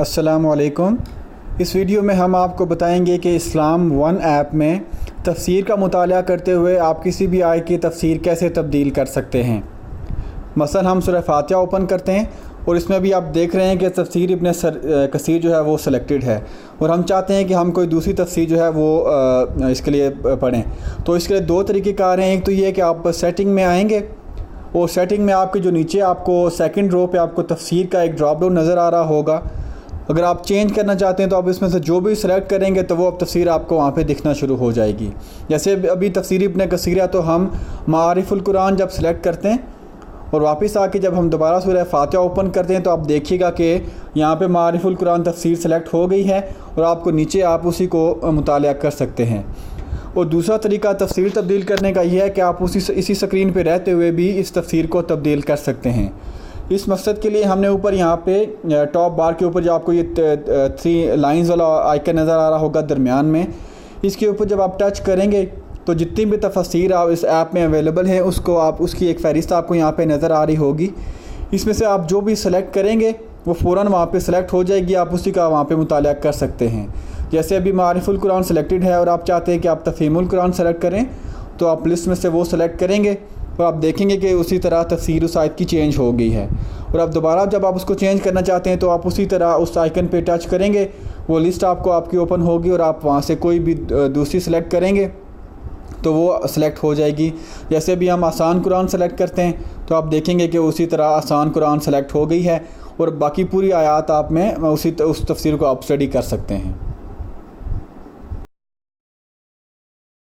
अस्सलामुअलैकुम। इस वीडियो में हम आपको बताएंगे कि इस्लाम वन ऐप में तफसीर का मुताला करते हुए आप किसी भी आयत की तफसीर कैसे तब्दील कर सकते हैं। मसलन हम सूरह फातिहा ओपन करते हैं और इसमें भी आप देख रहे हैं कि तफसीर इब्न कसीर जो है वो सिलेक्टेड है और हम चाहते हैं कि हम कोई दूसरी तफसीर जो है वो इसके लिए पढ़ें। तो इसके लिए दो तरीक़ेकार हैं। एक तो ये है कि आप सेटिंग में आएंगे और सेटिंग में आपके जो नीचे आपको सेकंड रो पे आपको तफसीर का एक ड्रॉप डाउन नज़र आ रहा होगा। अगर आप चेंज करना चाहते हैं तो आप इसमें से जो भी सिलेक्ट करेंगे तो वो अब तफसीर आपको वहाँ पे दिखना शुरू हो जाएगी। जैसे अभी तफसीर इब्न कसीर है तो हम मारिफुल कुरान जब सेलेक्ट करते हैं और वापस आके जब हम दोबारा सूरह फातिहा ओपन करते हैं तो आप देखिएगा कि यहाँ पे मारिफुल कुरान तफसीर सेलेक्ट हो गई है और आपको नीचे आप उसी को मुताला कर सकते हैं। और दूसरा तरीका तफसीर तब्दील करने का यह है कि आप इसी स्क्रीन पे रहते हुए भी इस तफसीर को तब्दील कर सकते हैं। इस मकसद के लिए हमने ऊपर यहाँ पे टॉप बार के ऊपर जो आपको ये 3 लाइंस वाला आइकन नज़र आ रहा होगा दरमियान में, इसके ऊपर जब आप टच करेंगे तो जितनी भी तफसीर आप इस ऐप में अवेलेबल है उसकी एक फ़हरिस्त आपको यहाँ पे नज़र आ रही होगी। इसमें से आप जो भी सिलेक्ट करेंगे वो फ़ौरन वहाँ पे सिलेक्ट हो जाएगी, आप उसी का वहाँ पे मुताला कर सकते हैं। जैसे अभी मारिफुल कुरान सेलेक्टेड है और आप चाहते हैं कि आप तफ़हीमुल कुरान सेलेक्ट करें तो आप लिस्ट में से वो सेलेक्ट करेंगे और आप देखेंगे कि उसी तरह तफसीर उस आयत की चेंज हो गई है। और अब दोबारा जब आप उसको चेंज करना चाहते हैं तो आप उसी तरह उस आइकन पे टच करेंगे, वो लिस्ट आपकी ओपन होगी और आप वहाँ से कोई भी दूसरी सेलेक्ट करेंगे तो वो सिलेक्ट हो जाएगी। जैसे भी हम आसान कुरान सेलेक्ट करते हैं तो आप देखेंगे कि उसी तरह आसान कुरान सेलेक्ट हो गई है और बाकी पूरी आयत आप में उस तफसीर को आप स्टडी कर सकते हैं।